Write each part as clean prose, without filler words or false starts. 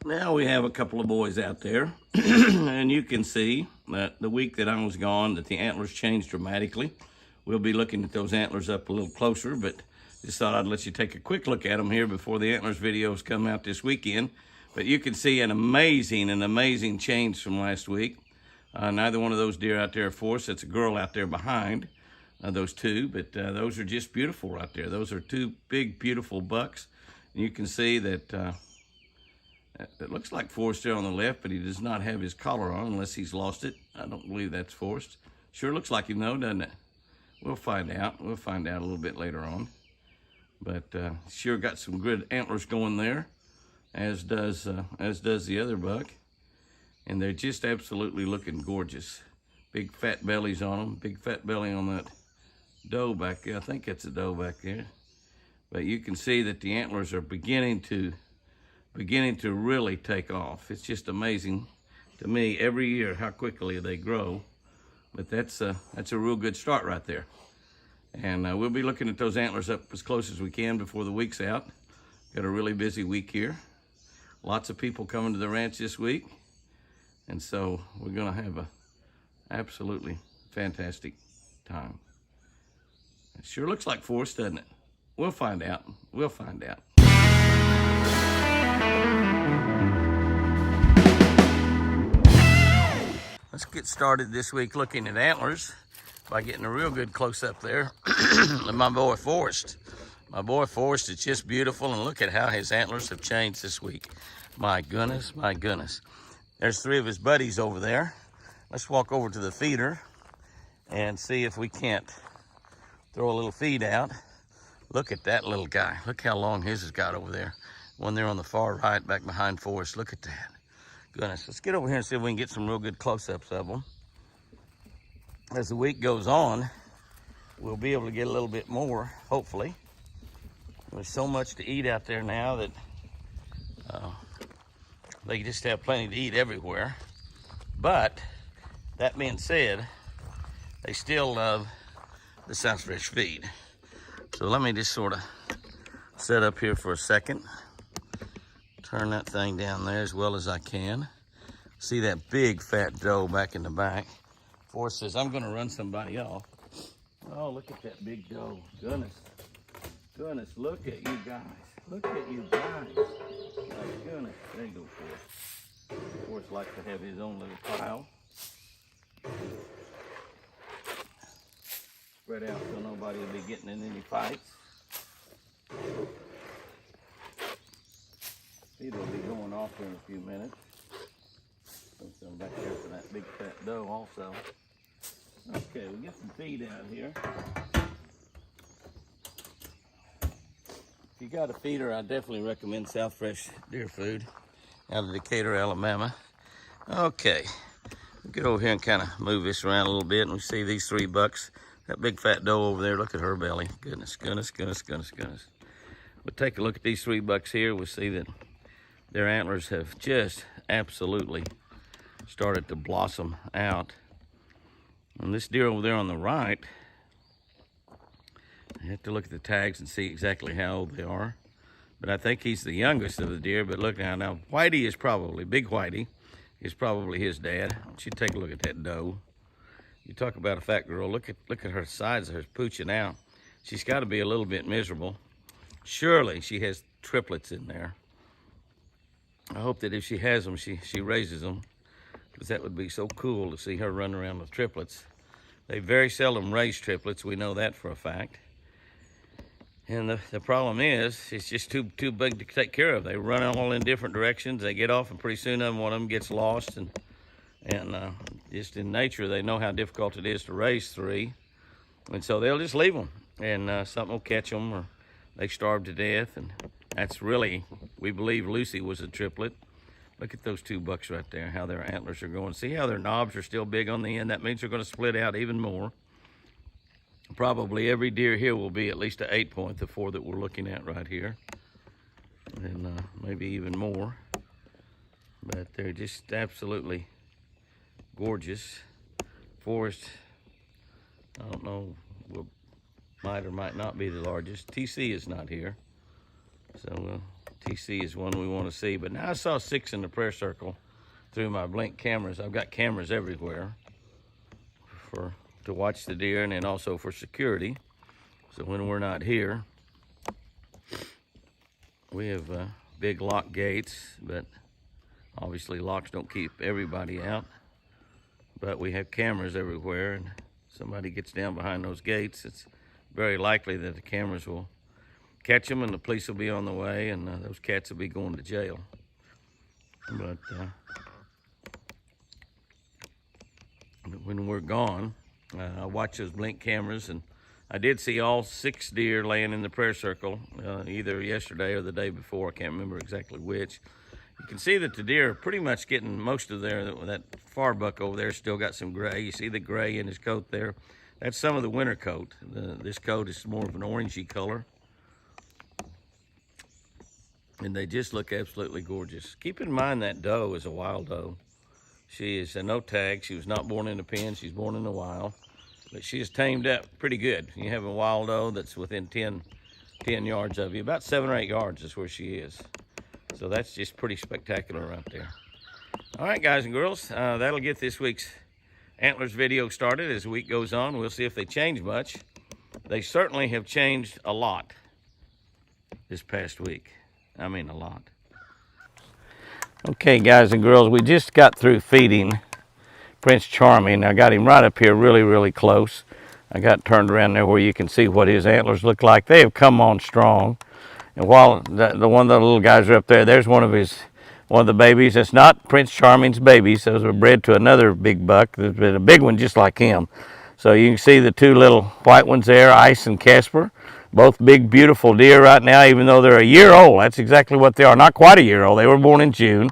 Now we have a couple of boys out there, and you can see that the week that I was gone, that the antlers changed dramatically. We'll be looking at those antlers up a little closer, but just thought I'd let you take a quick look at them here before the antlers videos come out this weekend. But you can see an amazing change from last week. Neither one of those deer out there are forced. That's a girl out there behind those two, but those are just beautiful right there. Those are two big, beautiful bucks. And you can see that it looks like Forrest there on the left, but he does not have his collar on unless he's lost it. I don't believe that's Forrest. Sure looks like him though, doesn't it? We'll find out. We'll find out a little bit later on. But sure got some good antlers going there, as does the other buck. And they're just absolutely looking gorgeous. Big fat bellies on them. Big fat belly on that doe back there. I think that's a doe back there. But you can see that the antlers are beginning to really take off. It's just amazing to me every year how quickly they grow. But that's a real good start right there. And we'll be looking at those antlers up as close as we can before the week's out. Got a really busy week here. Lots of people coming to the ranch this week. And so we're gonna have a absolutely fantastic time. It sure looks like Forrest, doesn't it? We'll find out. We'll find out. Let's get started this week looking at antlers by getting a real good close-up there of my boy Forrest. My boy Forrest is just beautiful, and look at how his antlers have changed this week. My goodness, my goodness. There's three of his buddies over there. Let's walk over to the feeder and see if we can't throw a little feed out. Look at that little guy. Look how long his has got over there. One there on the far right, back behind Forrest. Look at that. Goodness, let's get over here and see if we can get some real good close-ups of them. As the week goes on, we'll be able to get a little bit more, hopefully. There's so much to eat out there now that they just have plenty to eat everywhere. But that being said, they still love the South Fresh feed. So let me just sort of set up here for a second. Turn that thing down there as well as I can. See that big fat doe back in the back. Forrest says, I'm gonna run somebody off. Oh, look at that big doe. Goodness, goodness, look at you guys. Look at you guys. My goodness, there you go, Forrest. Forrest likes to have his own little pile. Spread out so nobody will be getting in any fights. Feed will be going off here in a few minutes. So I'm back there for that big fat doe also. Okay, we'll get some feed out here. If you got a feeder, I definitely recommend South Fresh deer food out of Decatur, Alabama. Okay, we'll get over here and kind of move this around a little bit, and we see these three bucks. That big fat doe over there, look at her belly. Goodness, goodness, goodness, goodness, goodness. We'll take a look at these three bucks here. We'll see that their antlers have just absolutely started to blossom out. And this deer over there on the right, I have to look at the tags and see exactly how old they are. But I think he's the youngest of the deer. But look now, Whitey is probably, Big Whitey is probably his dad. I want you to take a look at that doe. You talk about a fat girl, look at her sides of her pooching out. She's got to be a little bit miserable. Surely she has triplets in there. I hope that if she has them, she raises them, because that would be so cool to see her run around with triplets. They very seldom raise triplets, we know that for a fact. And the problem is, it's just too big to take care of. They run all in different directions. They get off, and pretty soon one of them gets lost. And just in nature, they know how difficult it is to raise three. And so they'll just leave them, and something will catch them, or they starve to death. And that's really, we believe Lucy was a triplet. Look at those two bucks right there, how their antlers are going. See how their knobs are still big on the end? That means they're going to split out even more. Probably every deer here will be at least an 8-point, the four that we're looking at right here. And maybe even more. But they're just absolutely gorgeous. Forrest, I don't know, might or might not be the largest. TC is not here. So TC is one we want to see. But now I saw 6 in the prayer circle through my blink cameras. I've got cameras everywhere to watch the deer, and then also for security. So when we're not here, we have big lock gates, but obviously locks don't keep everybody out. But we have cameras everywhere, and somebody gets down behind those gates, it's very likely that the cameras will catch them and the police will be on the way, and those cats will be going to jail. But when we're gone, I watch those blink cameras, and I did see all 6 deer laying in the prayer circle, either yesterday or the day before. I can't remember exactly which. You can see that the deer are pretty much getting most of that far buck over there still got some gray. You see the gray in his coat there. That's some of the winter coat. This coat is more of an orangey color. And they just look absolutely gorgeous. Keep in mind that doe is a wild doe. She is a no tag. She was not born in a pen. She's born in the wild. But she is tamed up pretty good. You have a wild doe that's within 10 yards of you. About 7 or 8 yards is where she is. So that's just pretty spectacular right there. All right, guys and girls, that'll get this week's Antlers video started. As the week goes on, we'll see if they change much. They certainly have changed a lot this past week. I mean, a lot. Okay, guys and girls, we just got through feeding Prince Charming. I got him right up here really, really close. I got turned around there where you can see what his antlers look like. They have come on strong. And while the one of the little guys are up there, there's one of the babies. It's not Prince Charming's babies. Those were bred to another big buck. There's been a big one just like him. So you can see the 2 little white ones there, Ice and Casper. Both big, beautiful deer right now, even though they're a year old. That's exactly what they are. Not quite a year old. They were born in June.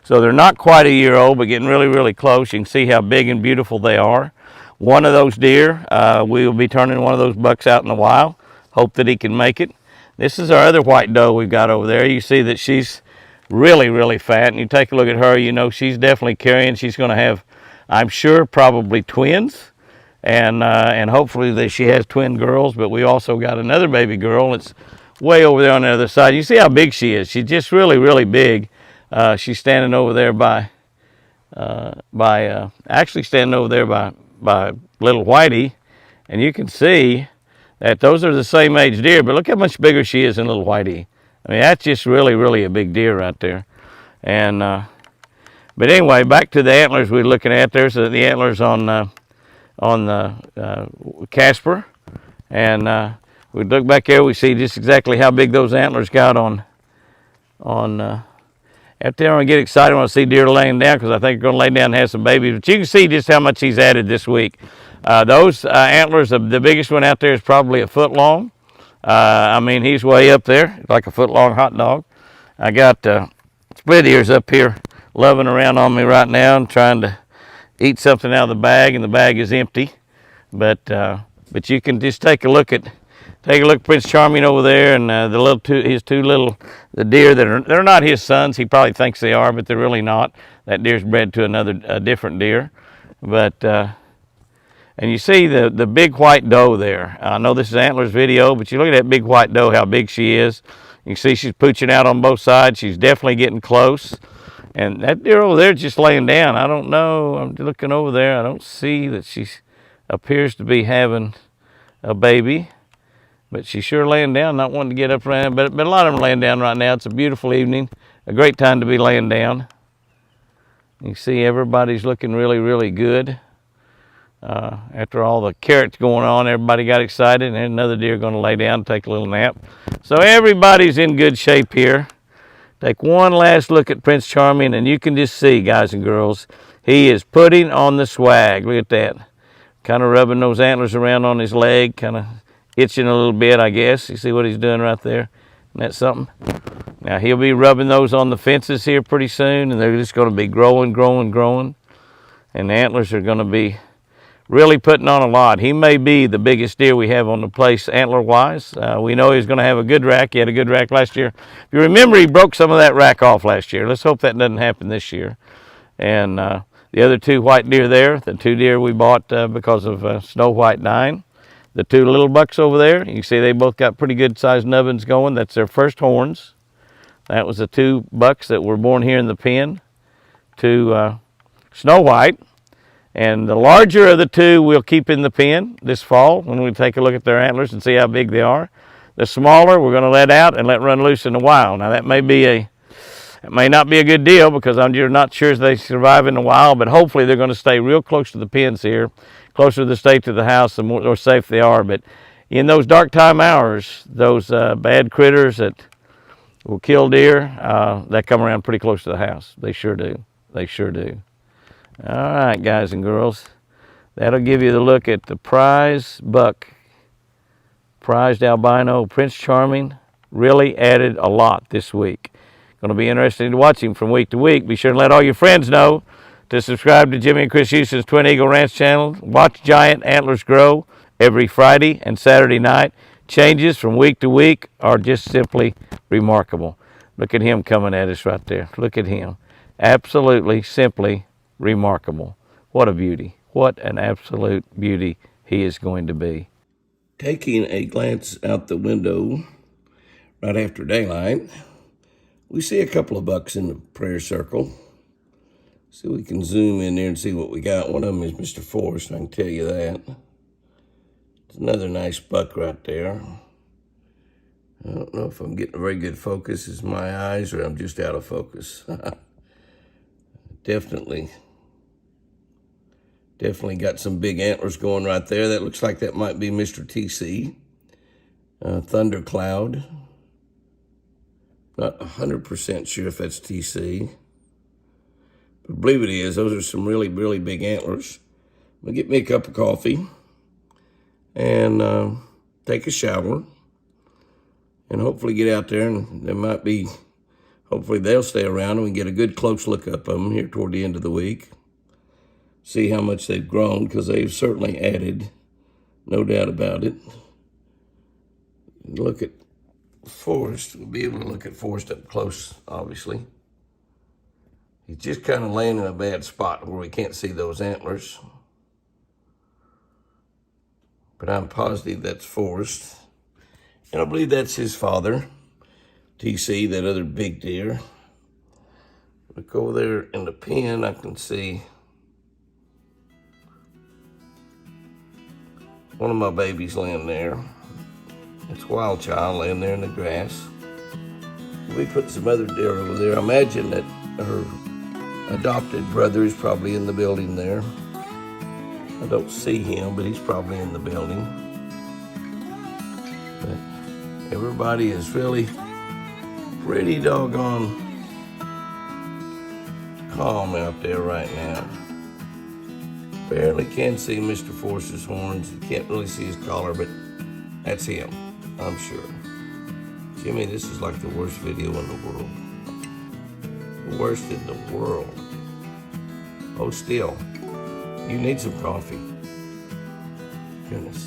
So they're not quite a year old, but getting really, really close. You can see how big and beautiful they are. One of those deer, we will be turning one of those bucks out in a while. Hope that he can make it. This is our other white doe we've got over there. You see that she's really, really fat. And you take a look at her, you know she's definitely carrying. She's going to have, I'm sure, probably twins. And hopefully that she has twin girls. But we also got another baby girl. It's way over there on the other side. You see how big she is. She's just really, really big. She's standing over there actually standing over there by little Whitey. And you can see that those are the same age deer, but look how much bigger she is than little Whitey. I mean, that's just really, really a big deer right there. And but anyway, back to the antlers we're looking at. There's the antlers on Casper, and we look back there, we see just exactly how big those antlers got on out there. I get excited when I see deer laying down because I think they're going to lay down and have some babies. But you can see just how much he's added this week. Those antlers, the biggest one out there is probably a foot long. I mean, he's way up there, like a foot long hot dog. I got split ears up here loving around on me right now and trying to eat something out of the bag, and the bag is empty. But you can just take a look at Prince Charming over there, and his two little deer they're not his sons. He probably thinks they are, but they're really not. That deer's bred to a different deer. But and you see the big white doe there. I know this is Antlers video, but you look at that big white doe, how big she is. You can see she's pooching out on both sides. She's definitely getting close. And that deer over there is just laying down. I don't know. I'm looking over there. I don't see that she appears to be having a baby. But she's sure laying down, not wanting to get up around. But a lot of them are laying down right now. It's a beautiful evening. A great time to be laying down. You can see everybody's looking really, really good. After all the carrots going on, everybody got excited, and another deer going to lay down and take a little nap. So everybody's in good shape here. Take one last look at Prince Charming, and you can just see, guys and girls, he is putting on the swag. Look at that. Kind of rubbing those antlers around on his leg, kind of itching a little bit, I guess. You see what he's doing right there? Isn't that something? Now, he'll be rubbing those on the fences here pretty soon, and they're just going to be growing. And the antlers are going to be really putting on a lot. He may be the biggest deer we have on the place antler-wise. We know he's going to have a good rack. He had a good rack last year. If you remember, he broke some of that rack off last year. Let's hope that doesn't happen this year. And the other 2 white deer there, the 2 deer we bought because of Snow White dying. The 2 little bucks over there, you can see they both got pretty good sized nubbins going. That's their first horns. That was the 2 bucks that were born here in the pen, 2 Snow White. And the larger of the 2 we'll keep in the pen this fall when we take a look at their antlers and see how big they are. The smaller we're going to let out and let run loose in the wild. Now that may not be a good deal because I'm just not sure if they survive in the wild, but hopefully they're going to stay real close to the pens here, closer to the state to the house, the more safe they are. But in those dark time hours, those bad critters that will kill deer, they come around pretty close to the house. They sure do. They sure do. All right, guys and girls, that'll give you the look at the prize buck, prized albino Prince Charming. Really added a lot this week. Going to be interesting to watch him from week to week. Be sure to let all your friends know to subscribe to Jimmy and Chris Houston's Twin Eagle Ranch channel. Watch giant antlers grow every Friday and Saturday night. Changes from week to week are just simply remarkable. Look at him coming at us right there. Look at him. Absolutely, simply remarkable. What a beauty. What an absolute beauty he is going to be. Taking a glance out the window right after daylight, we see a couple of bucks in the prayer circle. So we can zoom in there and see what we got. One of them is Mr. Forrest, I can tell you that. It's another nice buck right there. I don't know if I'm getting a very good focus. Is my eyes or I'm just out of focus? Definitely got some big antlers going right there. That looks like that might be Mr. TC. Thundercloud. Not 100% sure if that's TC. But I believe it is. Those are some really, really big antlers. I'm going to get me a cup of coffee and take a shower and hopefully get out there, and there might be, hopefully they'll stay around and we can get a good close look up of them here toward the end of the week. See how much they've grown, because they've certainly added, no doubt about it. Look at Forrest. We'll be able to look at Forrest up close, obviously. He's just kind of laying in a bad spot where we can't see those antlers. But I'm positive that's Forrest. And I believe that's his father, TC, that other big deer. Look over there in the pen, I can see one of my babies laying there. It's Wild Child laying there in the grass. We put some other deer over there. I imagine that her adopted brother is probably in the building there. I don't see him, but he's probably in the building. But everybody is really pretty doggone calm out there right now. Barely can see Mr. Forrest's horns. You can't really see his collar, but that's him, I'm sure. Jimmy, this is like the worst video in the world. The worst in the world. Oh, still, you need some coffee. Goodness.